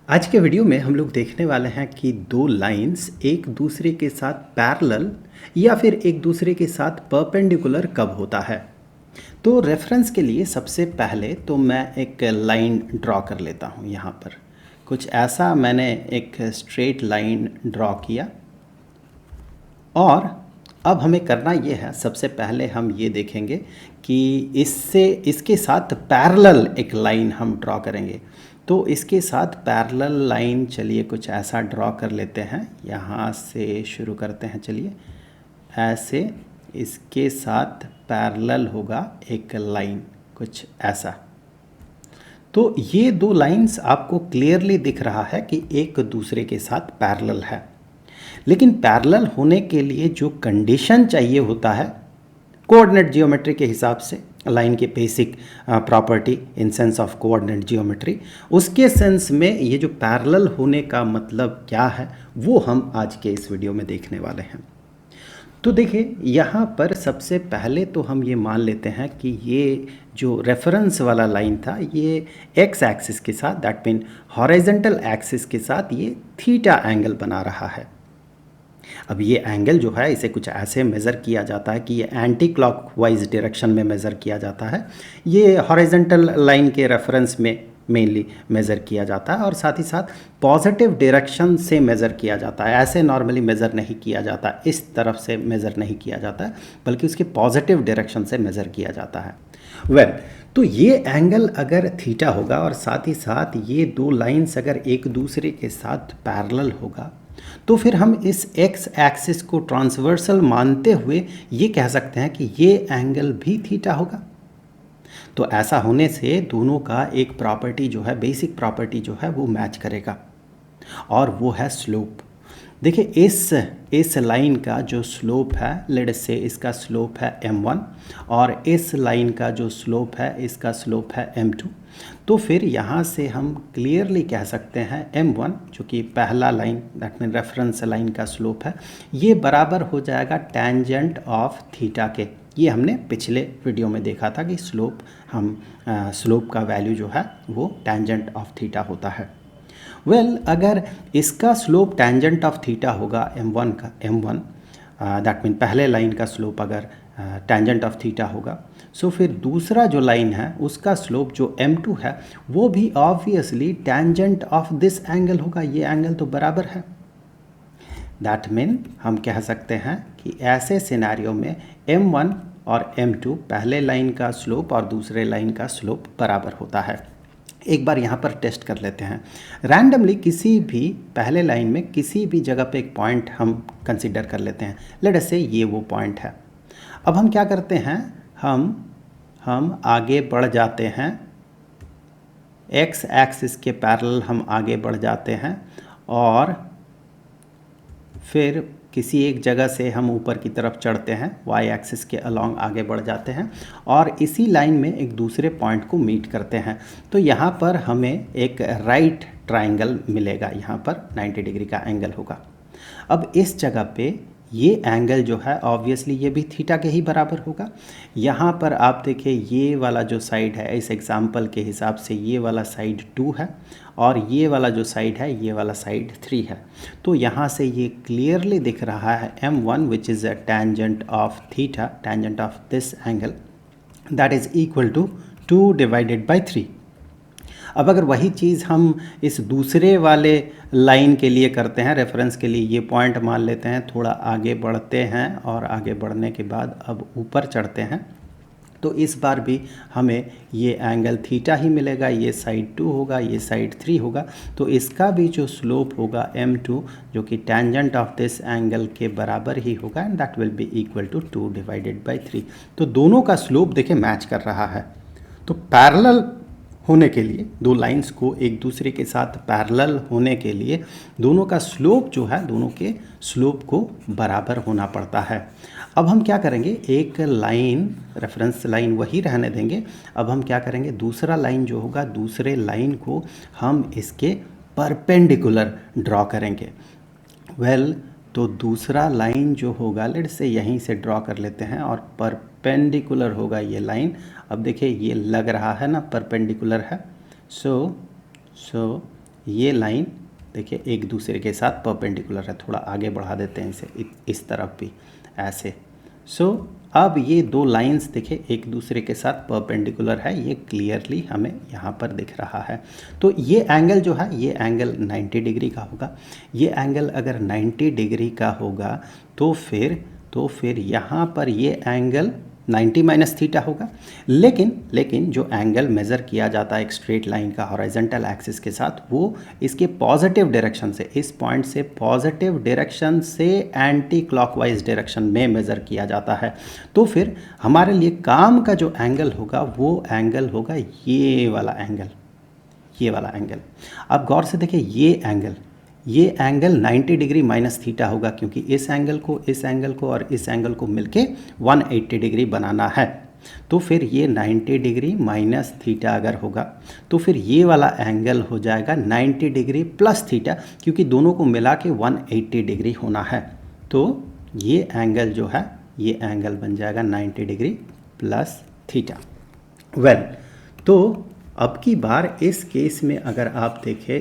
आज के वीडियो में हम लोग देखने वाले हैं कि दो लाइंस एक दूसरे के साथ पैरेलल या फिर एक दूसरे के साथ परपेंडिकुलर कब होता है। तो रेफरेंस के लिए सबसे पहले तो मैं एक लाइन ड्रॉ कर लेता हूँ। यहाँ पर कुछ ऐसा मैंने एक स्ट्रेट लाइन ड्रॉ किया और अब हमें करना ये है, सबसे पहले हम ये देखेंगे कि इसके साथ पैरेलल एक लाइन हम ड्रॉ करेंगे। तो इसके साथ पैरेलल लाइन चलिए कुछ ऐसा ड्रॉ कर लेते हैं। यहाँ से शुरू करते हैं, चलिए ऐसे इसके साथ पैरेलल होगा एक लाइन कुछ ऐसा। तो ये दो लाइंस आपको क्लियरली दिख रहा है कि एक दूसरे के साथ पैरेलल है, लेकिन पैरेलल होने के लिए जो कंडीशन चाहिए होता है कोऑर्डिनेट जियोमेट्री के हिसाब से, लाइन के basic property in sense of coordinate geometry, उसके सेंस में ये जो पैरेलल होने का मतलब क्या है वो हम आज के इस वीडियो में देखने वाले हैं। तो देखिए यहाँ पर सबसे पहले तो हम ये मान लेते हैं कि ये जो रेफरेंस वाला लाइन था ये एक्स एक्सिस के साथ, दैट मीन हॉरिजॉन्टल एक्सिस के साथ ये थीटा एंगल बना रहा है। अब ये एंगल जो है इसे कुछ ऐसे मेज़र किया जाता है कि ये एंटी क्लॉकवाइज डायरेक्शन में मेज़र किया जाता है। ये हॉरिजॉन्टल लाइन के रेफरेंस में मेनली मेज़र किया जाता है और साथ ही साथ पॉजिटिव डायरेक्शन से मेज़र किया जाता है। ऐसे नॉर्मली मेज़र नहीं किया जाता, इस तरफ से मेज़र नहीं किया जाता है, बल्कि उसके पॉजिटिव डायरेक्शन से मेज़र किया जाता है। तो ये एंगल अगर थीटा होगा और साथ ही साथ ये दो लाइंस अगर एक दूसरे के साथ पैरेलल होगा तो फिर हम इस एक्स एक्सिस को ट्रांसवर्सल मानते हुए ये कह सकते हैं कि ये एंगल भी थीटा होगा। तो ऐसा होने से दोनों का एक प्रॉपर्टी जो है, बेसिक प्रॉपर्टी जो है वो मैच करेगा और वो है स्लोप। देखिए इस लाइन का जो स्लोप है, लेट अस से इसका स्लोप है m1 और इस लाइन का जो स्लोप है इसका स्लोप है m2। तो फिर यहाँ से हम क्लियरली कह सकते हैं m1 जो कि पहला line that mean reference line का स्लोप है, ये बराबर हो जाएगा टेंजेंट ऑफ थीटा के। ये हमने पिछले वीडियो में देखा था कि स्लोप का वैल्यू जो है वो टेंजेंट ऑफ थीटा होता है। अगर इसका स्लोप टेंजेंट ऑफ थीटा होगा m1 दैट मीन पहले लाइन का स्लोप अगर टेंजेंट ऑफ थीटा होगा, सो फिर दूसरा जो लाइन है उसका स्लोप जो m2 है वो भी obviously tangent of this angle होगा। ये एंगल तो बराबर है। दैट मीन हम कह सकते हैं कि ऐसे सिनेरियो में m1 और m2 पहले लाइन का स्लोप और दूसरे लाइन का स्लोप बराबर होता है। एक बार यहाँ पर टेस्ट कर लेते हैं। रैंडमली किसी भी पहले लाइन में किसी भी जगह पे एक पॉइंट हम कंसीडर कर लेते हैं। लेट अस से ये वो पॉइंट है। अब हम क्या करते हैं, हम आगे बढ़ जाते हैं, एक्स एक्सिस के पैरेलल हम आगे बढ़ जाते हैं और फिर किसी एक जगह से हम ऊपर की तरफ चढ़ते हैं, वाई एक्सिस के अलोंग आगे बढ़ जाते हैं और इसी लाइन में एक दूसरे पॉइंट को मीट करते हैं। तो यहाँ पर हमें एक राइट ट्रायंगल मिलेगा, यहाँ पर 90 डिग्री का एंगल होगा। अब इस जगह पे ये एंगल जो है ऑब्वियसली ये भी थीटा के ही बराबर होगा। यहाँ पर आप देखिए ये वाला जो साइड है, इस एग्जाम्पल के हिसाब से ये वाला साइड 2 है और ये वाला जो साइड है ये वाला साइड 3 है। तो यहाँ से ये क्लियरली दिख रहा है m1 which is a tangent of theta, tangent of this angle, that is equal to 2 divided by 3। अब अगर वही चीज़ हम इस दूसरे वाले लाइन के लिए करते हैं, रेफरेंस के लिए ये पॉइंट मान लेते हैं, थोड़ा आगे बढ़ते हैं और आगे बढ़ने के बाद अब ऊपर चढ़ते हैं, तो इस बार भी हमें ये एंगल थीटा ही मिलेगा। ये साइड 2 होगा, ये साइड 3 होगा। तो इसका भी जो स्लोप होगा m2 जो कि टेंजेंट ऑफ दिस एंगल के बराबर ही होगा and that will be equal to 2 divided by 3। तो दोनों का स्लोप देखिए मैच कर रहा है। तो पैरेलल होने के लिए, दो लाइंस को एक दूसरे के साथ पैरेलल होने के लिए दोनों का स्लोप जो है, दोनों के स्लोप को बराबर होना पड़ता है। अब हम क्या करेंगे, एक लाइन रेफरेंस लाइन वही रहने देंगे। अब हम क्या करेंगे, दूसरा लाइन जो होगा, दूसरे लाइन को हम इसके परपेंडिकुलर ड्रॉ करेंगे। तो दूसरा लाइन जो होगा, लेट्स से यहीं से ड्रॉ कर लेते हैं और परपेंडिकुलर होगा ये लाइन। अब देखिए ये लग रहा है ना परपेंडिकुलर है, सो ये लाइन देखिए एक दूसरे के साथ परपेंडिकुलर है। थोड़ा आगे बढ़ा देते हैं इसे इस तरफ भी ऐसे। सो अब ये दो लाइंस देखिए एक दूसरे के साथ परपेंडिकुलर है, ये क्लियरली हमें यहाँ पर दिख रहा है। तो ये एंगल जो है ये एंगल 90 डिग्री का होगा। ये एंगल अगर 90 डिग्री का होगा तो फिर यहाँ पर ये एंगल 90 माइनस थीटा होगा। लेकिन जो एंगल मेज़र किया जाता है एक स्ट्रेट लाइन का हॉरिजॉन्टल एक्सिस के साथ, वो इसके पॉजिटिव डायरेक्शन से, इस पॉइंट से पॉजिटिव डायरेक्शन से एंटी क्लॉकवाइज डायरेक्शन में मेज़र किया जाता है। तो फिर हमारे लिए काम का जो एंगल होगा वो एंगल होगा ये वाला एंगल, ये वाला एंगल। अब गौर से देखिए ये एंगल 90 डिग्री माइनस थीटा होगा, क्योंकि इस एंगल को और इस एंगल को मिलके 180 डिग्री बनाना है। तो फिर ये 90 डिग्री माइनस थीटा अगर होगा तो फिर ये वाला एंगल हो जाएगा 90 डिग्री प्लस थीटा, क्योंकि दोनों को मिला के 180 डिग्री होना है। तो ये एंगल जो है ये एंगल बन जाएगा 90 डिग्री प्लस थीटा। वेल, तो अब की बार इस केस में अगर आप देखें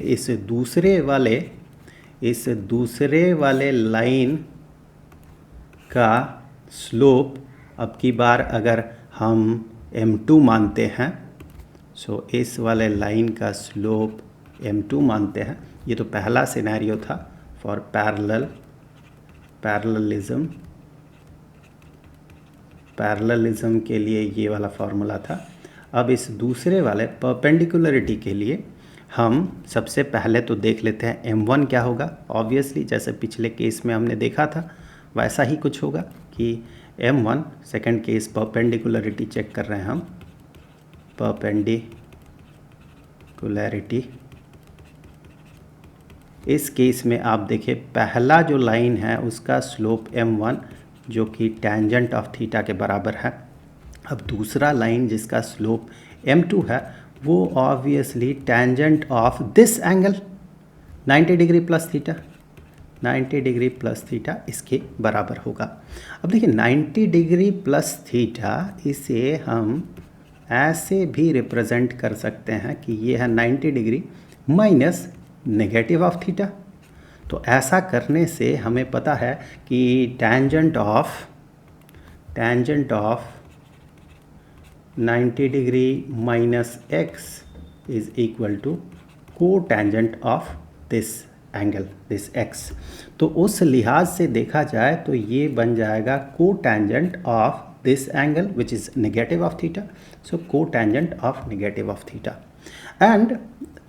इस दूसरे वाले लाइन का स्लोप अब की बार अगर हम m2 मानते हैं, सो इस वाले लाइन का स्लोप m2 मानते हैं। ये तो पहला सिनेरियो था फॉर पैरेललिज्म के लिए ये वाला फॉर्मूला था। अब इस दूसरे वाले परपेंडिकुलरिटी के लिए हम सबसे पहले तो देख लेते हैं m1 क्या होगा। ऑब्वियसली जैसे पिछले केस में हमने देखा था वैसा ही कुछ होगा कि m1 second case perpendicularity check कर रहे हैं हम, परपेंडिकुलरिटी। इस केस में आप देखिए पहला जो लाइन है उसका स्लोप m1 जो कि टेंजेंट ऑफ थीटा के बराबर है। अब दूसरा लाइन जिसका स्लोप m2 है वो obviously tangent of this angle 90 degree plus theta, 90 degree plus theta इसके बराबर होगा। अब देखिए 90 डिग्री प्लस थीटा, इसे हम ऐसे भी रिप्रेजेंट कर सकते हैं कि ये है 90 degree minus negative of theta. तो ऐसा करने से हमें पता है कि tangent of 90 degree minus x is equal to cotangent of this angle, this x। तो उस लिहाज से देखा जाए तो ये बन जाएगा cotangent of this angle which is negative of theta. So cotangent of negative of theta. And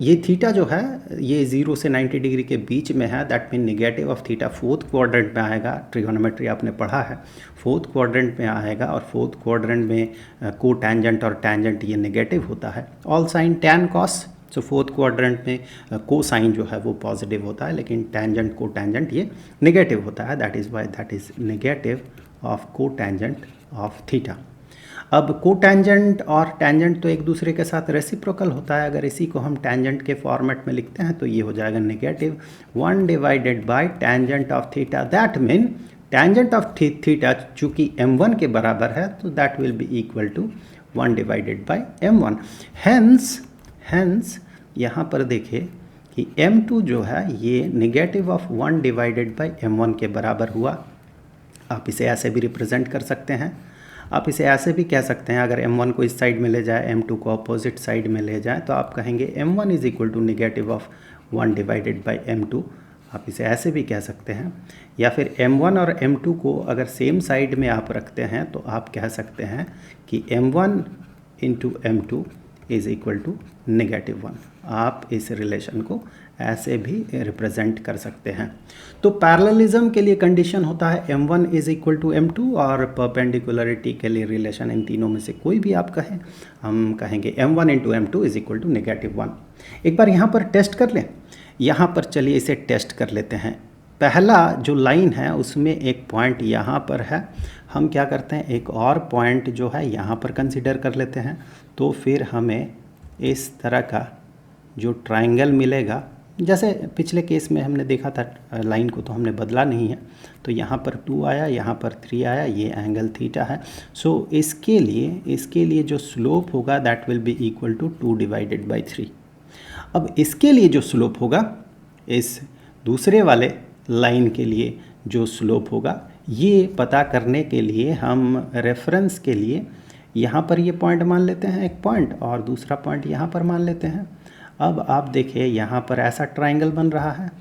ये थीटा जो है ये 0 से 90 डिग्री के बीच में है, that mean negative of theta fourth quadrant में आएगा। ट्रिगोनोमेट्री आपने पढ़ा है, फोर्थ क्वाड्रेंट में आएगा और फोर्थ क्वाड्रेंट में कोटेंजेंट और टेंजेंट ये नेगेटिव होता है। ऑल साइन टैन कॉस, सो फोर्थ क्वाड्रेंट में को साइन जो है वो पॉजिटिव होता है, लेकिन टेंजेंट को टेंजेंट ये नेगेटिव होता है। That is why that is negative of को टेंजेंट ऑफ थीटा। अब कोटेंजेंट और टेंजेंट तो एक दूसरे के साथ रेसिप्रोकल होता है। अगर इसी को हम टेंजेंट के फॉर्मेट में लिखते हैं तो ये हो जाएगा negative 1 divided by tangent of theta. That mean tangent of theta चूँकि m1 के बराबर है तो that will be equal to 1 divided by m1। Hence यहाँ पर देखिए कि m2 जो है ये negative of 1 divided by m1 के बराबर हुआ। आप इसे ऐसे भी रिप्रेजेंट कर सकते हैं। आप इसे ऐसे भी कह सकते हैं, अगर m1 को इस साइड में ले जाए, m2 को अपोजिट साइड में ले जाए तो आप कहेंगे m1 is equal to negative of 1 divided by m2। आप इसे ऐसे भी कह सकते हैं। या फिर m1 और m2 को अगर सेम साइड में आप रखते हैं तो आप कह सकते हैं कि m1 into m2 is equal to negative 1। आप इस रिलेशन को ऐसे भी रिप्रेजेंट कर सकते हैं। तो पैरेललिज्म के लिए कंडीशन होता है m1 is equal to m2 और परपेंडिकुलरिटी के लिए रिलेशन इन तीनों में से कोई भी आप कहें, हम कहेंगे m1 into m2 is equal to negative 1। एक बार यहाँ पर टेस्ट कर लें। यहाँ पर चलिए इसे टेस्ट कर लेते हैं। पहला जो लाइन है उसमें एक पॉइंट यहाँ पर है, हम क्या करते हैं एक और पॉइंट जो है यहाँ पर कंसिडर कर लेते हैं। तो फिर हमें इस तरह का जो ट्रायंगल मिलेगा, जैसे पिछले केस में हमने देखा था लाइन को तो हमने बदला नहीं है। तो यहाँ पर 2 आया, यहाँ पर 3 आया, ये एंगल थीटा है। सो इसके लिए जो स्लोप होगा that will be equal to 2 divided by 3। अब इसके लिए जो स्लोप होगा, इस दूसरे वाले लाइन के लिए जो स्लोप होगा, ये पता करने के लिए हम रेफरेंस के लिए यहाँ पर ये पॉइंट मान लेते हैं एक पॉइंट, और दूसरा पॉइंट यहाँ पर मान लेते हैं। अब आप देखिए यहाँ पर ऐसा ट्रायंगल बन रहा है,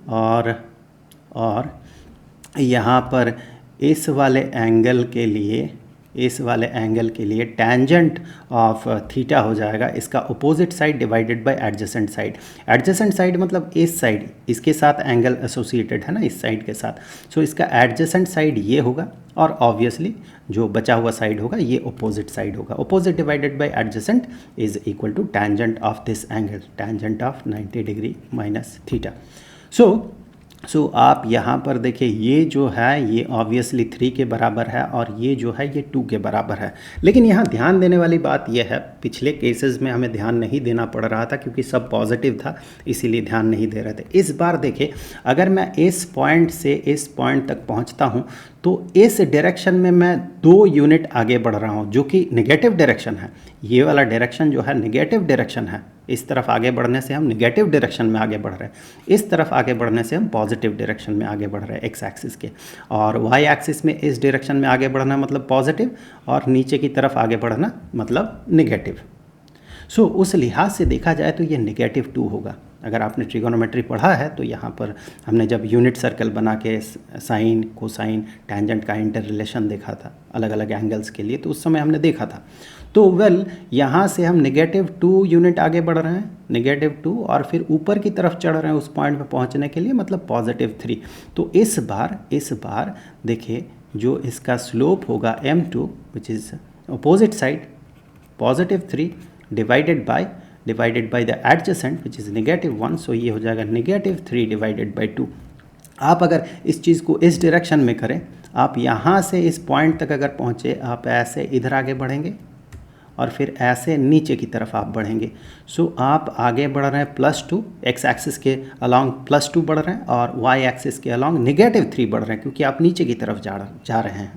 और यहाँ पर इस वाले एंगल के लिए टेंजेंट ऑफ थीटा हो जाएगा इसका opposite side divided by adjacent side. Adjacent side मतलब इस साइड, इसके साथ एंगल एसोसिएटेड है ना, इस साइड के साथ। सो इसका एडजेसेंट साइड ये होगा, और ऑब्वियसली जो बचा हुआ साइड होगा ये अपोजिट साइड होगा। Opposite divided by adjacent is equal to tangent of this angle, tangent of 90 degree minus theta. So आप यहाँ पर देखिए ये जो है ये ऑब्वियसली 3 के बराबर है, और ये जो है ये 2 के बराबर है। लेकिन यहाँ ध्यान देने वाली बात यह है, पिछले केसेस में हमें ध्यान नहीं देना पड़ रहा था क्योंकि सब पॉजिटिव था, इसीलिए ध्यान नहीं दे रहे थे। इस बार देखिए अगर मैं इस पॉइंट से इस पॉइंट तक पहुँचता हूँ तो इस डायरेक्शन में मैं 2 यूनिट आगे बढ़ रहा हूँ, जो कि नेगेटिव डायरेक्शन है। ये वाला डायरेक्शन जो है नेगेटिव डायरेक्शन है, इस तरफ आगे बढ़ने से हम नेगेटिव डायरेक्शन में आगे बढ़ रहे हैं, इस तरफ आगे बढ़ने से हम पॉजिटिव डायरेक्शन में आगे बढ़ रहे हैं एक्स एक्सिस के, और वाई एक्सिस में इस डायरेक्शन में आगे बढ़ना मतलब पॉजिटिव, और नीचे की तरफ आगे बढ़ना मतलब नेगेटिव। सो उस लिहाज से देखा जाए तो ये -2 होगा। अगर आपने ट्रिगोनोमेट्री पढ़ा है तो यहाँ पर हमने जब यूनिट सर्कल बना के साइन, कोसाइन, टैंजेंट का इंटर रिलेशन देखा था अलग अलग एंगल्स के लिए, तो उस समय हमने देखा था। तो यहाँ से हम -2 यूनिट आगे बढ़ रहे हैं, -2, और फिर ऊपर की तरफ चढ़ रहे हैं उस पॉइंट पे पहुँचने के लिए, मतलब +3। तो इस बार देखिए जो इसका स्लोप होगा m2 which is opposite side +3 divided by the adjacent which is -1, सो ये हो जाएगा -3 डिवाइडेड बाय 2। आप अगर इस चीज़ को इस डायरेक्शन में करें, आप यहाँ से इस पॉइंट तक अगर पहुँचे, आप ऐसे इधर आगे बढ़ेंगे और फिर ऐसे नीचे की तरफ आप बढ़ेंगे। सो आप आगे बढ़ रहे हैं +2, एक्स एक्सिस के अलॉन्ग +2 बढ़ रहे हैं, और वाई एक्सिस के अलॉन्ग -3 बढ़ रहे हैं, क्योंकि आप नीचे की तरफ जा रहे हैं।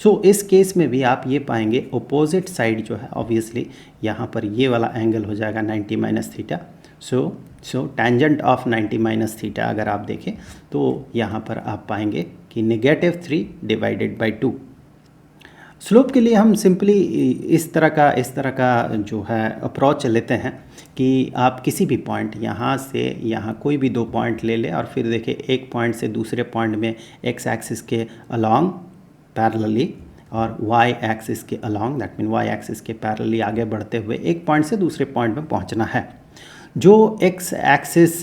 सो इस केस में भी आप ये पाएंगे अपोजिट साइड जो है ऑब्वियसली यहाँ पर ये वाला एंगल हो जाएगा 90 minus theta. So tangent of 90 minus theta अगर आप देखें तो यहाँ पर आप पाएंगे कि -3 डिवाइडेड बाई 2। स्लोप के लिए हम सिंपली इस तरह का जो है अप्रोच लेते हैं कि आप किसी भी पॉइंट यहाँ से यहाँ कोई भी 2 पॉइंट ले लें, और फिर देखिए एक पॉइंट से दूसरे पॉइंट में एक्स एक्सिस के अलॉन्ग पैरेलली और वाई एक्सिस के along, that mean Y axis के पैरेलली आगे बढ़ते हुए एक पॉइंट से दूसरे पॉइंट में पहुँचना है। जो एक्स एक्सिस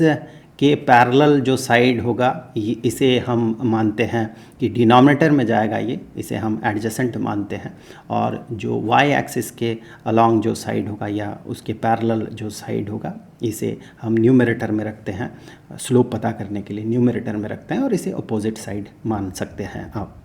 के पैरेलल जो साइड होगा इसे हम मानते हैं कि डिनोमिनेटर में जाएगा, इसे हम एडजेसेंट मानते हैं, और जो वाई एक्सिस के अलॉन्ग जो साइड होगा या उसके पैरेलल जो साइड होगा इसे हम न्यूमरेटर में रखते हैं, स्लोप पता करने के लिए न्यूमरेटर में रखते हैं, और इसे अपोजिट साइड मान सकते हैं आप।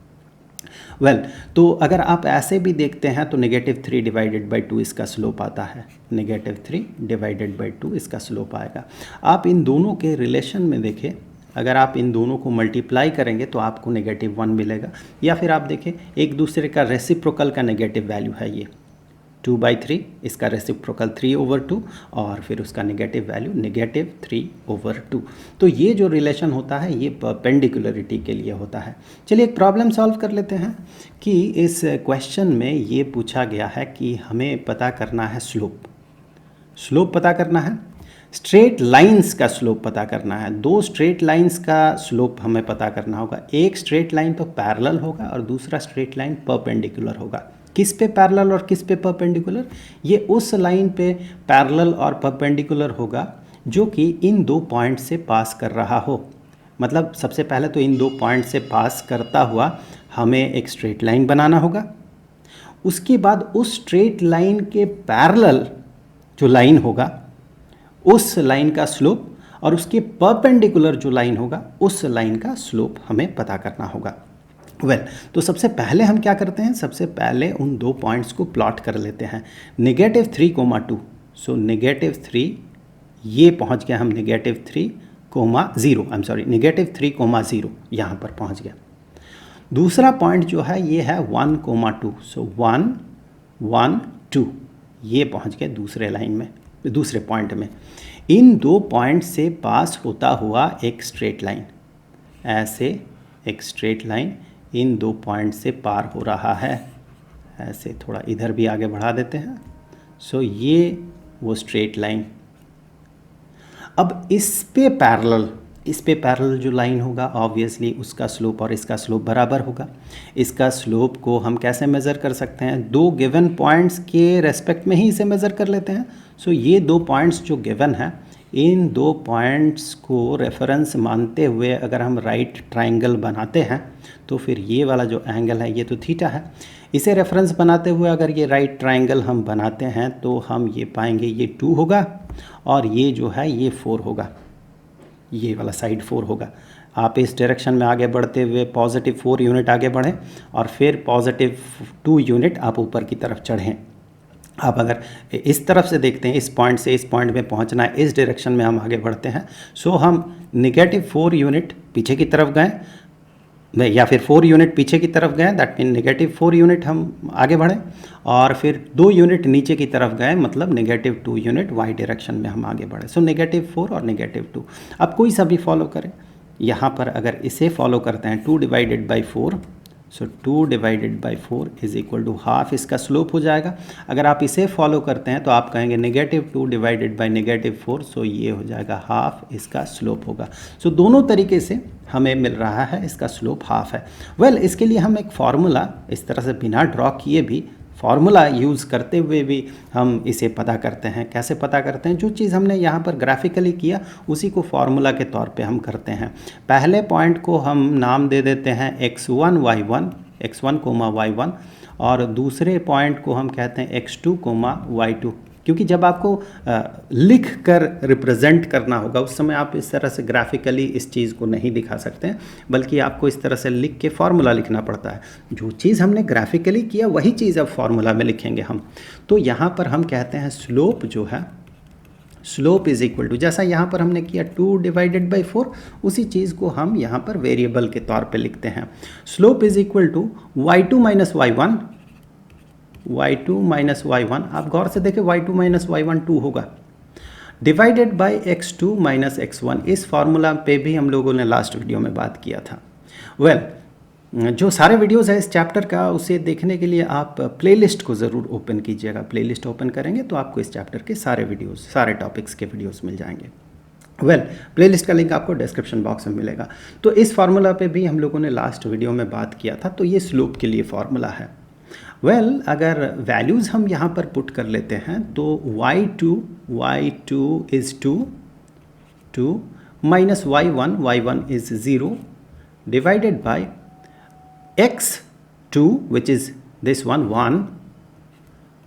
तो अगर आप ऐसे भी देखते हैं तो -3 डिवाइडेड बाई 2 इसका स्लोप आता है, -3 डिवाइडेड बाई 2 इसका स्लोप आएगा। आप इन दोनों के रिलेशन में देखें, अगर आप इन दोनों को मल्टीप्लाई करेंगे तो आपको -1 मिलेगा, या फिर आप देखें एक दूसरे का रेसिप्रोकल का नेगेटिव वैल्यू है ये 2/3, इसका रेसिप्रोकल 3/2, और फिर उसका नेगेटिव वैल्यू -3/2। तो ये जो रिलेशन होता है ये परपेंडिकुलरिटी के लिए होता है। चलिए एक प्रॉब्लम सॉल्व कर लेते हैं कि इस क्वेश्चन में ये पूछा गया है कि हमें पता करना है स्लोप पता करना है, स्ट्रेट लाइंस का स्लोप पता करना है। 2 स्ट्रेट लाइंस का स्लोप हमें पता करना होगा। एक स्ट्रेट लाइन तो पैरेलल होगा और दूसरा स्ट्रेट लाइन परपेंडिकुलर होगा। किस पे पैरेलल और किस पे परपेंडिकुलर? ये उस लाइन पे पैरेलल और परपेंडिकुलर होगा जो कि इन 2 पॉइंट से पास कर रहा हो। मतलब सबसे पहले तो इन 2 पॉइंट से पास करता हुआ हमें एक स्ट्रेट लाइन बनाना होगा। उसके बाद उस स्ट्रेट लाइन के पैरेलल जो लाइन होगा उस लाइन का स्लोप, और उसके परपेंडिकुलर जो लाइन होगा उस लाइन का स्लोप हमें पता करना होगा। तो सबसे पहले हम क्या करते हैं, सबसे पहले उन 2 पॉइंट्स को प्लॉट कर लेते हैं। -3, 2, सो -3 ये पहुंच गया हम -3, 0 यहाँ पर पहुंच गया। दूसरा पॉइंट जो है ये है 1, 2, सो 1, 1, 2 ये पहुंच गया दूसरे लाइन में। दूसरे पॉइंट में। इन दो पॉइंट से पास होता हुआ एक स्ट्रेट लाइन, ऐसे एक स्ट्रेट लाइन इन दो पॉइंट से पार हो रहा है। ऐसे थोड़ा इधर भी आगे बढ़ा देते हैं। सो ये वो स्ट्रेट लाइन। अब इस पे पैरेलल जो लाइन होगा, ऑब्वियसली उसका स्लोप और इसका स्लोप बराबर होगा। इसका स्लोप को हम कैसे मेज़र कर सकते हैं? दो गिवन पॉइंट्स के रेस्पेक्ट में ही इसे मेज़र कर लेते हैं। सो ये दो पॉइंट्स जो गिवन है, इन दो पॉइंट्स को रेफरेंस मानते हुए अगर हम राइट ट्राइंगल बनाते हैं तो फिर ये वाला जो एंगल है ये तो थीटा है। इसे रेफरेंस बनाते हुए अगर ये राइट ट्राइंगल हम बनाते हैं तो हम ये पाएंगे ये 2 होगा और ये जो है ये 4 होगा, ये वाला साइड 4 होगा। आप इस डायरेक्शन में आगे बढ़ते हुए पॉजिटिव 4 यूनिट आगे बढ़ें और फिर पॉजिटिव 2 यूनिट आप ऊपर की तरफ चढ़ें। आप अगर इस तरफ से देखते हैं, इस पॉइंट से इस पॉइंट में पहुंचना है, इस डायरेक्शन में हम आगे बढ़ते हैं। सो हम नेगेटिव 4 यूनिट पीछे की तरफ गए या फिर 4 यूनिट पीछे की तरफ गए, दैट मीन नेगेटिव 4 यूनिट हम आगे बढ़े और फिर 2 यूनिट नीचे की तरफ गए, मतलब नेगेटिव 2 यूनिट वाई डायरेक्शन में हम आगे बढ़े। सो नेगेटिव 4 और नेगेटिव 2, अब कोई सा भी फॉलो करें। यहाँ पर अगर इसे फॉलो करते हैं 2 divided by 4, so 2 divided by 4 is equal to half इसका स्लोप हो जाएगा। अगर आप इसे फॉलो करते हैं तो आप कहेंगे नेगेटिव 2 डिवाइडेड बाई नेगेटिव 4, सो ये हो जाएगा हाफ इसका स्लोप होगा। सो दोनों तरीके से हमें मिल रहा है इसका स्लोप हाफ है। वेल, इसके लिए हम एक फार्मूला इस तरह से बिना ड्रॉ किए भी, फार्मूला यूज़ करते हुए भी हम इसे पता करते हैं। कैसे पता करते हैं? जो चीज़ हमने यहाँ पर ग्राफिकली किया उसी को फार्मूला के तौर पे हम करते हैं। पहले पॉइंट को हम नाम दे देते हैं x1 y1, x1 y1, और दूसरे पॉइंट को हम कहते हैं x2 y2, क्योंकि जब आपको लिख कर रिप्रेजेंट करना होगा उस समय आप इस तरह से ग्राफिकली इस चीज़ को नहीं दिखा सकते हैं, बल्कि आपको इस तरह से लिख के फार्मूला लिखना पड़ता है। जो चीज़ हमने ग्राफिकली किया वही चीज़ अब फार्मूला में लिखेंगे हम। तो यहाँ पर हम कहते हैं स्लोप जो है, स्लोप इज इक्वल टू, जैसा यहाँ पर हमने किया 2 डिवाइडेड बाई 4, उसी चीज़ को हम यहाँ पर वेरिएबल के तौर पे लिखते हैं। Slope is equal to y2 minus y1, y2 minus y1, आप गौर से देखें y2 माइनस y1 2 होगा, divided by x2 minus x1। इस फार्मूला पे भी हम लोगों ने लास्ट वीडियो में बात किया था। वेल, जो सारे वीडियोस है इस चैप्टर का, उसे देखने के लिए आप प्लेलिस्ट को ज़रूर ओपन कीजिएगा। प्लेलिस्ट ओपन करेंगे तो आपको इस चैप्टर के सारे वीडियोस, सारे टॉपिक्स के वीडियोस मिल जाएंगे। वेल, प्लेलिस्ट का लिंक आपको डिस्क्रिप्शन बॉक्स में मिलेगा। तो इस फार्मूला पे भी हम लोगों ने लास्ट वीडियो में बात किया था। तो ये स्लोप के लिए फार्मूला है। वेल, अगर वैल्यूज़ हम यहाँ पर पुट कर लेते हैं तो y2 is 2 minus y1 is 0 divided by x2 which is this one 1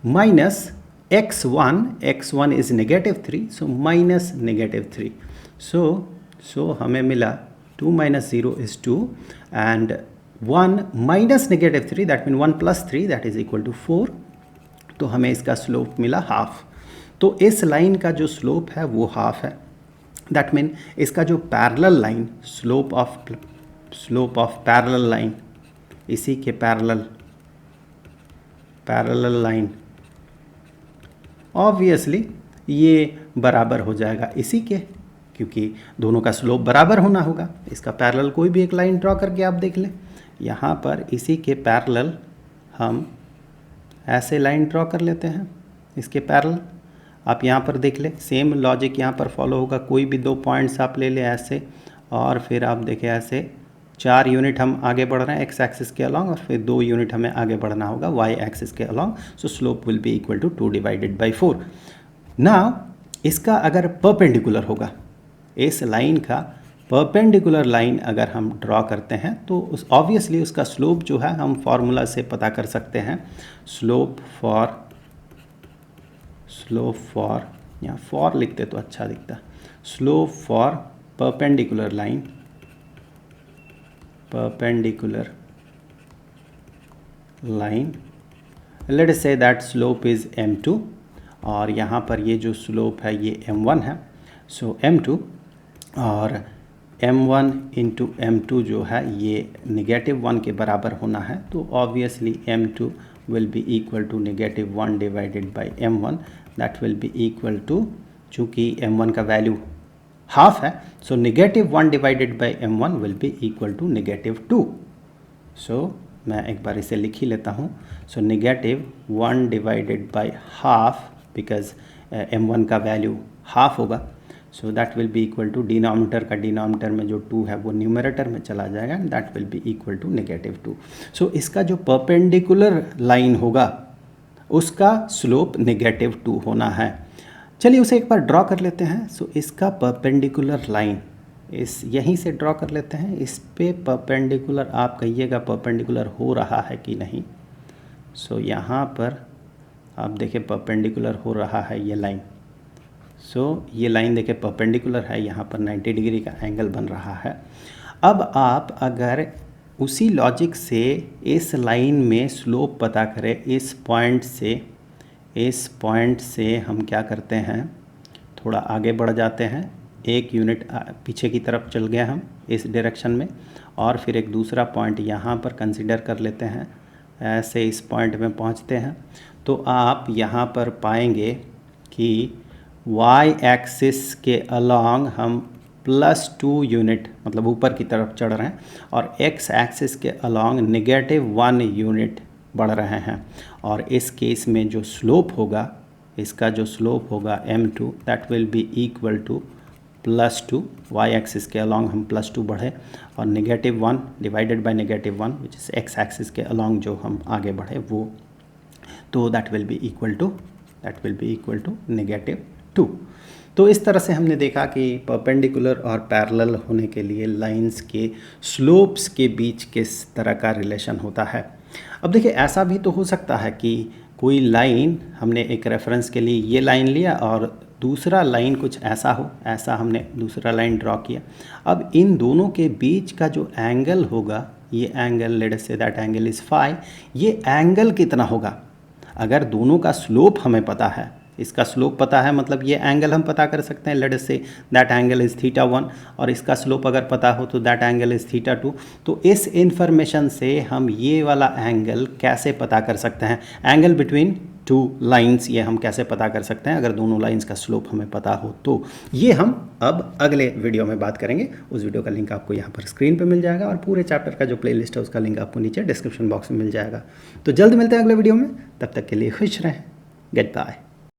minus x1 is negative 3, so minus negative 3। So हमें मिला 2 minus 0 is 2 and 1 minus negative 3, that mean 1 plus 3 that is equal to 4। तो हमें इसका slope मिला half. तो इस line का जो स्लोप है वो हाफ है। दैट मीन इसका जो parallel line, slope of parallel line, इसी के पैरेलल लाइन, ऑब्वियसली ये बराबर हो जाएगा इसी के, क्योंकि दोनों का स्लोप बराबर होना होगा। इसका पैरेलल कोई भी एक लाइन ड्रॉ करके आप देख लें। यहाँ पर इसी के पैरेलल हम ऐसे लाइन ड्रॉ कर लेते हैं, इसके पैरेलल। आप यहाँ पर देख लें, सेम लॉजिक यहाँ पर फॉलो होगा। कोई भी दो पॉइंट्स आप ले लें ऐसे, और फिर आप देखें ऐसे 4 यूनिट हम आगे बढ़ रहे हैं एक्स एक्सिस के अलॉन्ग, और फिर 2 यूनिट हमें आगे बढ़ना होगा वाई एक्सिस के along. So slope will be equal to 2 divided by 4। Now इसका अगर परपेंडिकुलर होगा, इस लाइन का परपेंडिकुलर लाइन अगर हम ड्रॉ करते हैं तो उस ऑब्वियसली उसका स्लोप जो है हम फार्मूला से पता कर सकते हैं। स्लोप फॉर यहाँ फॉर लिखते तो अच्छा दिखता। Slope for perpendicular line, late us say that slope is m2, और यहाँ पर ये जो स्लोप है ये m1 है। सो m2 और m1 इंटू m2 जो है ये -1 के बराबर होना है। तो obviously m2 will be equal to -1 divided by m1, that will be equal to, चूँकि m1 का वैल्यू हाफ है, so -1 divided by m1 will be equal to -2. So मैं एक बार इसे लिख ही लेता हूँ. So -1 divided by half, because m1 का वैल्यू हाफ होगा, so that will be equal to denominator का डिनोमिनेटर में जो 2 है वो न्यूमरेटर में चला जाएगा, and that will be equal to -2. So इसका जो परपेंडिकुलर लाइन होगा उसका स्लोप -2 होना है. चलिए उसे एक बार ड्रॉ कर लेते हैं. सो इसका परपेंडिकुलर लाइन इस यहीं से ड्रॉ कर लेते हैं. इस पे परपेंडिकुलर आप कहिएगा परपेंडिकुलर हो रहा है कि नहीं. सो यहाँ पर आप देखिए परपेंडिकुलर हो रहा है ये लाइन. सो ये लाइन देखिए परपेंडिकुलर है, यहाँ पर 90 डिग्री का एंगल बन रहा है. अब आप अगर उसी लॉजिक से इस लाइन में स्लोप पता करें, इस पॉइंट से हम क्या करते हैं, थोड़ा आगे बढ़ जाते हैं, 1 यूनिट पीछे की तरफ चल गए हम इस डायरेक्शन में, और फिर एक दूसरा पॉइंट यहाँ पर कंसीडर कर लेते हैं. ऐसे इस पॉइंट में पहुँचते हैं तो आप यहाँ पर पाएंगे कि y एक्सिस के अलॉन्ग हम +2 यूनिट मतलब ऊपर की तरफ चढ़ रहे हैं, और x एक्सिस के अलॉन्ग -1 यूनिट बढ़ रहे हैं. और इस केस में जो स्लोप होगा, इसका जो स्लोप होगा m2, that will be equal to +2. y axis के अलॉन्ग हम +2 बढ़े, और -1 divided by -1 which is x axis के अलॉन्ग जो हम आगे बढ़े वो, तो that will be equal to -2. तो इस तरह से हमने देखा कि परपेंडिकुलर और पैरेलल होने के लिए लाइंस के स्लोप्स के बीच किस तरह का रिलेशन होता है. अब देखिए ऐसा भी तो हो सकता है कि कोई लाइन, हमने एक रेफरेंस के लिए ये लाइन लिया और दूसरा लाइन कुछ ऐसा हो, ऐसा हमने दूसरा लाइन ड्रॉ किया. अब इन दोनों के बीच का जो एंगल होगा, ये angle, let us say that angle is phi, ये एंगल कितना होगा. अगर दोनों का स्लोप हमें पता है, इसका स्लोप पता है, मतलब ये एंगल हम पता कर सकते हैं, late us say that angle is θ1, और इसका स्लोप अगर पता हो तो दैट एंगल इज़ θ2. तो इस इंफॉर्मेशन से हम ये वाला एंगल कैसे पता कर सकते हैं, एंगल बिटवीन 2 लाइंस, ये हम कैसे पता कर सकते हैं अगर दोनों लाइंस का स्लोप हमें पता हो. तो ये हम अब अगले वीडियो में बात करेंगे. उस वीडियो का लिंक आपको यहाँ पर स्क्रीन पे मिल जाएगा, और पूरे चैप्टर का जो प्लेलिस्ट है उसका लिंक आपको नीचे डिस्क्रिप्शन बॉक्स में मिल जाएगा. तो जल्द मिलते हैं अगले वीडियो में, तब तक के लिए खुश रहें. Good bye.